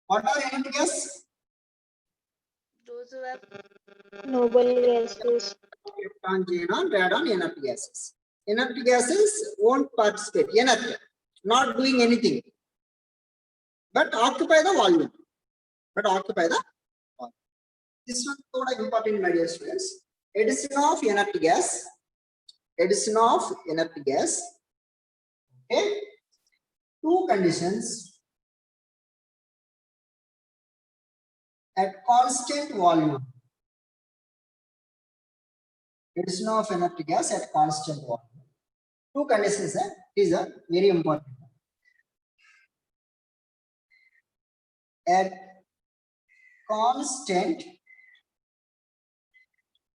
What are inert gas? Those who have Noble gases. Krypton, xenon, radon, inert gases. Inert gases won't participate. Inert, not doing anything, but occupy the volume. This one is important, my dear students. Addition of inert gas. Addition of inert gas. Okay. Two conditions. At constant volume. Addition of inert gas at constant volume. Two conditions. These are very important. At constant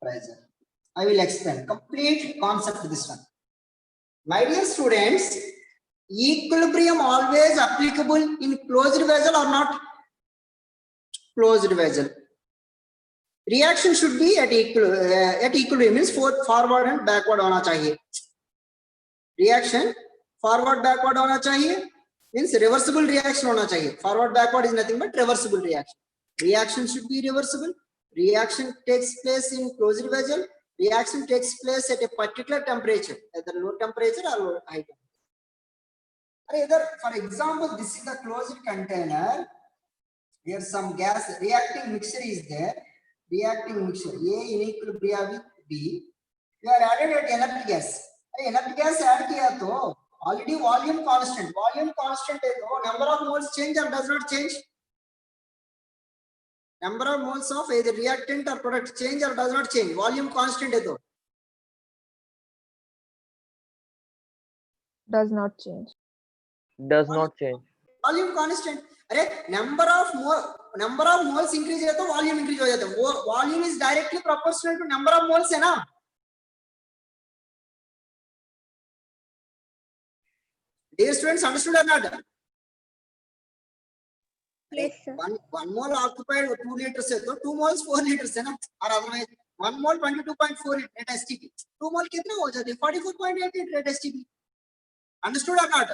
pressure. I will explain complete concept of this one. My dear students, equilibrium always applicable in closed vessel or not? Closed vessel. Reaction should be at equilibrium, means forward and backward होना चाहिए. Reaction forward backward होना चाहिए, means reversible reaction होना चाहिए. Forward backward is nothing but reversible reaction. Reaction should be reversible. Reaction takes place in closed vessel. Reaction takes place at a particular temperature, either low temperature or low high temperature. Either, for example, this is the closed container. Here some gas reacting mixture is there. Reacting mixture A in equilibrium with B. You are added at inert gas. Inert gas add किया तो already volume constant. Volume constant है तो number of moles change or does not change? Number of moles of either reactant or product change or does not change? Volume constant है तो Does not change. Does not change. Volume constant. अरे number of moles increase है तो volume increase हो जाता है. वो volume is directly proportional to number of moles है ना. Dear students, understood or not? Yes, sir. One mole occupied 2 liters है तो 2 moles 4 liters है ना. और otherwise 1 mole 22.4 at STP. 2 mole कितना हो जाते हैं? 44.8 at STP. Understood or not?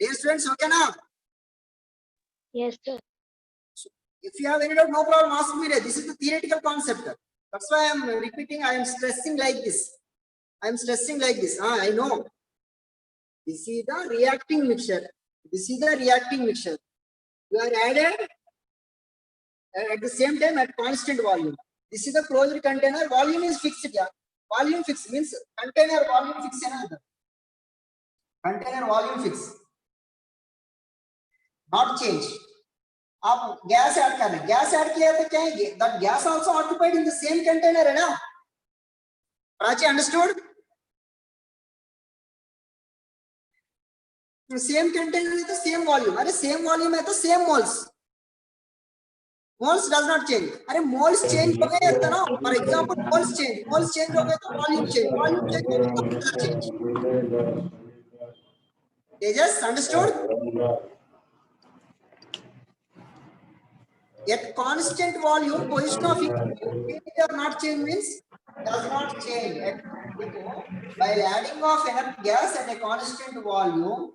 Dear students, okay now? Yes, sir. If you have any doubt, no problem, ask me. This is the theoretical concept. That's why I am repeating, I am stressing like this. I know. This is the reacting mixture. You are added at the same time at constant volume. This is the closed container. Volume is fixed. Yeah. Volume fixed means container volume fixed. Container volume fixed. Not change. आप gas add कर रहे हैं. Gas add किया तो क्या है? That gas also occupied in the same container है ना. Prachi, understood? Same container is the same volume. अरे same volume है तो same moles. Moles does not change. अरे moles change हो गए तो ना. For example, moles change हो गए तो volume change हो गए तो pressure change. Tejas, understood? At constant volume, position of equilibrium change or not change means does not change. While adding of enough gas at a constant volume,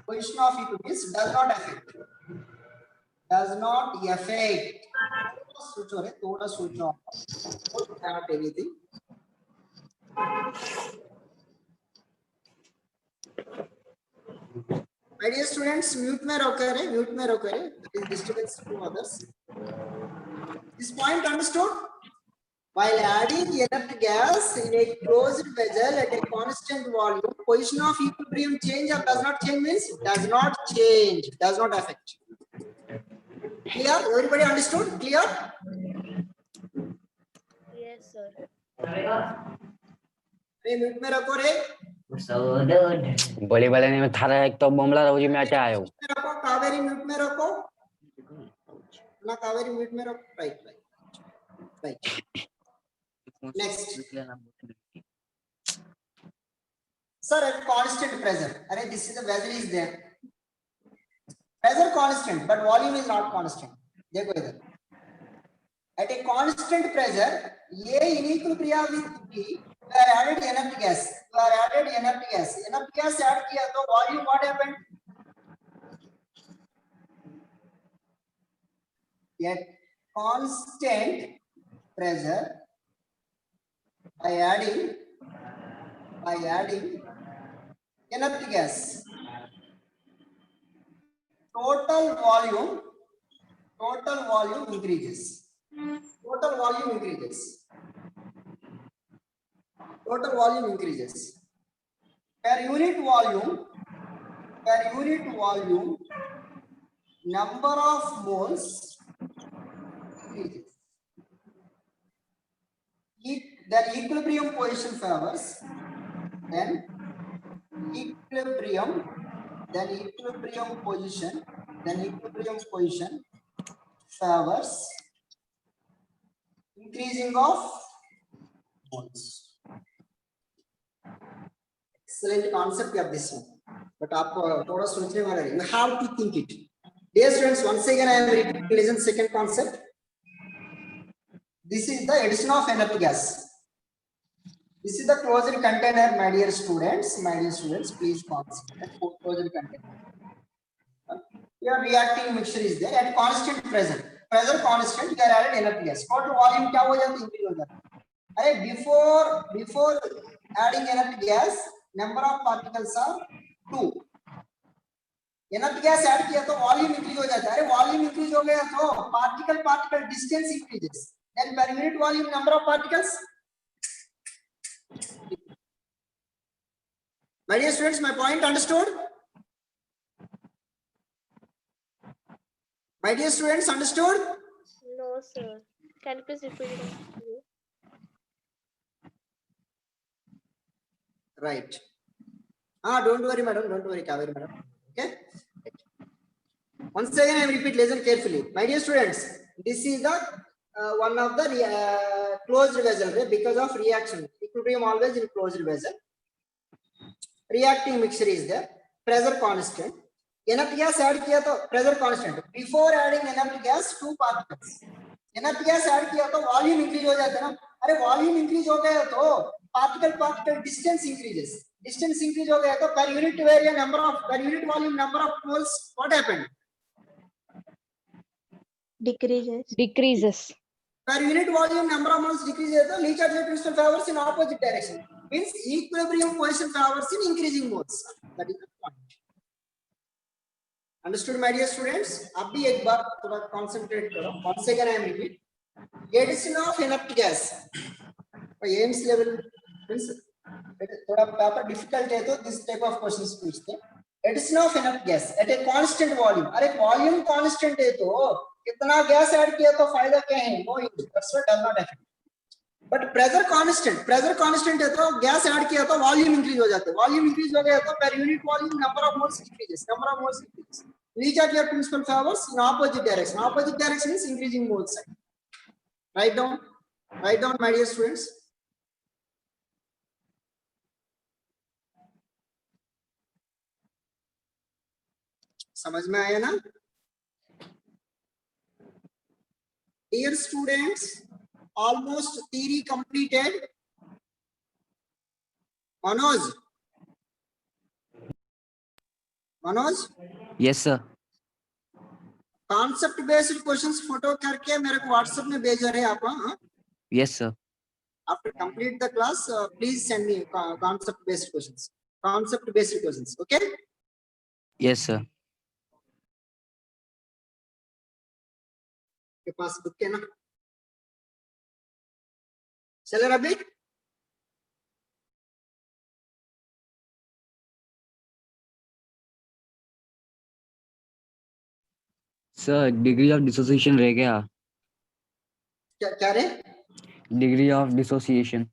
position of equilibrium does not affect. Switch on. Not anything. My dear students, mute में रखो रे. That is disturbance to others. This point understood? While adding enough gas in a closed vessel at a constant volume, position of equilibrium change or does not change means does not change, does not affect. Clear? Everybody understood? Clear? Yes, sir. Mute में रखो रे. बोली वाले ने थारा एक तो बमला रोजी में आचा आयो. रखो कावेरी म्यूट में रखो ना. कावेरी म्यूट में रखो. Right. Next. Sir, at constant pressure. Array, this is the vessel is there. Pressure constant, but volume is not constant. देखो इधर. At a constant pressure, ये in equilibrium with B, you are added enough gas. Enough gas add किया तो volume what happened? At constant pressure, by adding enough gas, total volume increases. Per unit volume, number of moles increases. The equilibrium position favors. Then equilibrium position favors increasing of moles. Excellent concept of this one, but आप थोड़ा सोचने वाला है. You have to think it. Dear students, once again I am repeating. Listen, second concept. This is the addition of enough gas. This is the closed container, my dear students. Please consider closed container. Your reacting mixture is there at constant pressure. Pressure constant, you are added enough gas. Total volume क्या हो जाता है? Increase हो जाता है. अरे before adding enough gas, number of particles are 2. enough gas add किया तो volume increase हो जाता है. अरे volume increase हो गया तो particle distance increases. Then per unit volume number of particles. My dear students, my point understood? My dear students, understood? No, sir. Can you please repeat it? Right. Don't worry, madam. Don't worry, Kaveri, madam. Okay. Once again, I repeat. Listen carefully, my dear students. This is the one of the closed vessel, right? Because of reaction. Equilibrium always in closed vessel. Reacting mixture is there. Pressure constant. Enough gas add किया तो pressure constant. Before adding enough gas, 2 particles. Enough gas add किया तो volume increase हो जाता है ना. अरे volume increase हो गया तो particle distance increases. Distance increase हो गया तो per unit area number of per unit volume number of moles, what happened? Decreases. Per unit volume number of moles decreases तो Lee charge principle favors in opposite direction. Means equilibrium position favors in increasing moles. That is the point. Understood, my dear students? अब भी एक बार थोड़ा concentrate करो. Once again I am repeat. Addition of enough gas. Ames level means थोड़ा paper difficult है तो this type of questions पूछते हैं. Addition of enough gas at a constant volume. अरे volume constant है तो कितना gas add किया तो फायदा क्या है? No use. That's what does not affect. But pressure constant है तो gas add किया तो volume increase हो जाता है. Volume increase हो गया तो per unit volume number of moles decreases. Reach out your principal favors in opposite direction. Opposite direction is increasing mole side. Write down, my dear students. समझ में आया ना? Dear students, almost theory completed. Manoj. Yes, sir. Concept based questions photo करके मेरे को WhatsApp में भेजो रहे आप. Yes, sir. After complete the class, please send me concept based questions. Okay? Yes, sir. के पास बुक है ना? चलो Ravi. Sir, degree of dissociation रह गया. क्या रे? Degree of dissociation.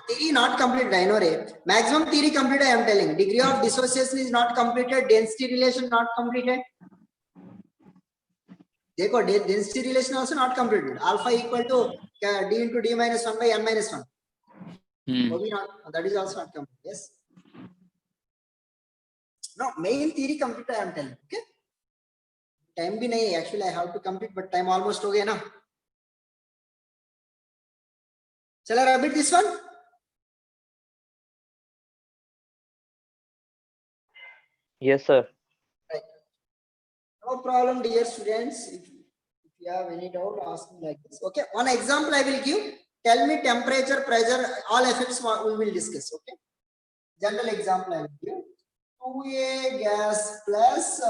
Theory not completed. I know रे. Maximum theory completed. I am telling. Degree of dissociation is not completed. Density relation not completed. देखो density relation also not completed. Alpha equal to d into d minus 1 by n minus 1. That is also not completed. Yes. No, main theory completed. I am telling. Okay. Time भी नहीं है. Actually, I have to complete, but time almost हो गया ना. Shall I repeat this one? Yes, sir. Right. No problem, dear students. If you have any doubt, ask me like this. Okay. One example I will give. Tell me temperature, pressure, all effects we will discuss. Okay. General example I will give. 2A gas plus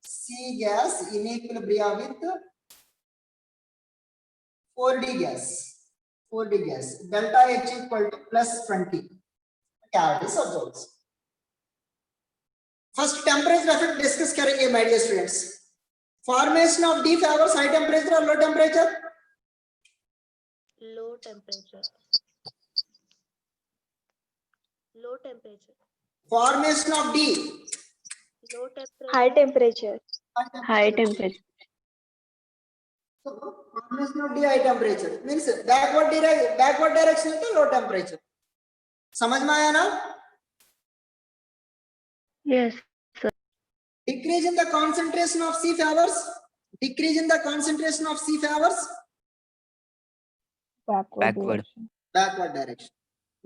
C gas in equilibrium with 4D gas. Delta H equal to plus 20. Cavities observes. First temperature effect discuss करेंगे my dear students. Formation of D favors high temperature or low temperature? Low temperature. Formation of D. Low temperature. High temperature. So formation of D high temperature means backward direction है तो low temperature. समझ में आया ना? Yes. Decrease in the concentration of C favors. Backward. Direction.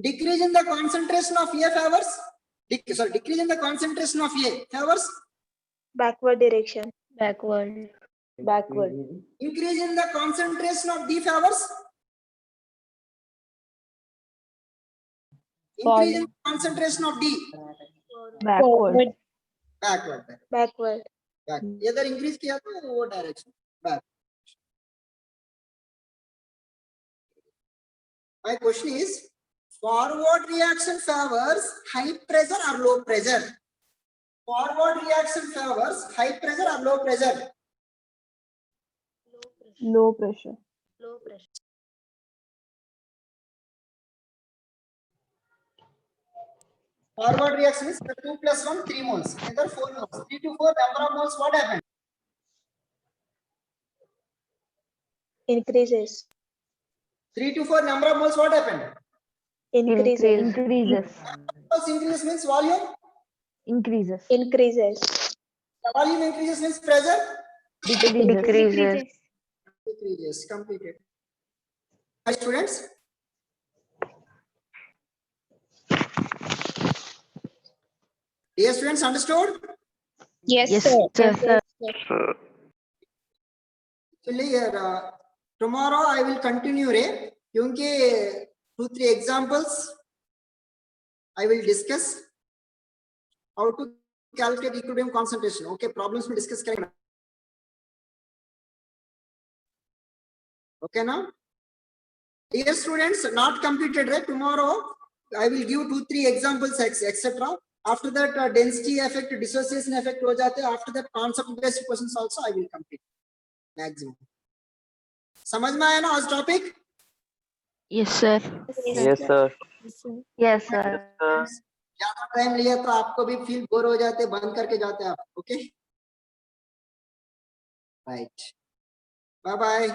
Decrease in the concentration of A favors. Decrease in the concentration of A favors. Backward direction. Increase in the concentration of D favors. Increase in the concentration of D. Backward. इधर increase किया तो वो direction. Back. My question is, forward reaction favors high pressure or low pressure? Forward reaction favors high pressure or low pressure? Low pressure. Forward reaction is 2 plus 1, 3 moles. Either 4 moles. 3 to 4, number of moles, what happened? Increases. 3 to 4, number of moles, what happened? Increases. Increases. Plus increase means volume. Increases. Increases. The volume increases means pressure. Decreases. Decreases. Completed. Hi, students. Dear students, understood? Yes, sir. Actually, tomorrow I will continue, रे क्योंकि 2-3 examples I will discuss how to calculate equilibrium concentration. Okay, problems में discuss करेंगे. Okay, now, dear students, not completed, right? Tomorrow I will give 2-3 examples, etc. After that, density effect, dissociation effect हो जाते हैं. After that, concept based questions also I will complete maximum. समझ में आया ना आज topic? Yes, sir. Yes, sir. Yes, sir. ज्यादा time लिया तो आपको भी फील बोर हो जाते, बंद करके जाते आप. Okay, right. Bye bye.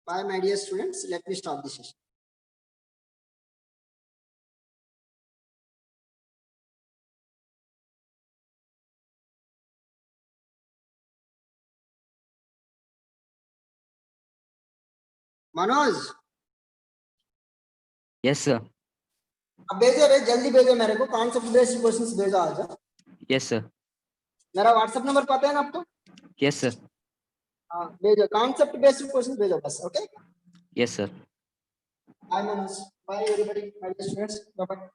Bye, my dear students. Let me stop this session. Manoj, Yes, sir. अब भेजो रे, जल्दी भेजो मेरे को. कॉन्सेप्ट बेस्ड क्वेश्चंस भेजो आज. Yes, sir. मेरा व्हाट्सएप नंबर पता है ना आपको? Yes, sir. हाँ, भेजो. कॉन्सेप्ट बेस्ड क्वेश्चंस भेजो बस. Okay, Yes, sir. Bye Manoj. Bye everybody, my dear students. Bye bye.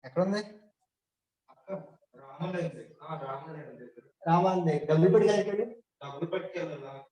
ఎక్కడుంది? రామాందే డబ్బులు పట్టుకెళ్ళి వెళ్తున్నాను.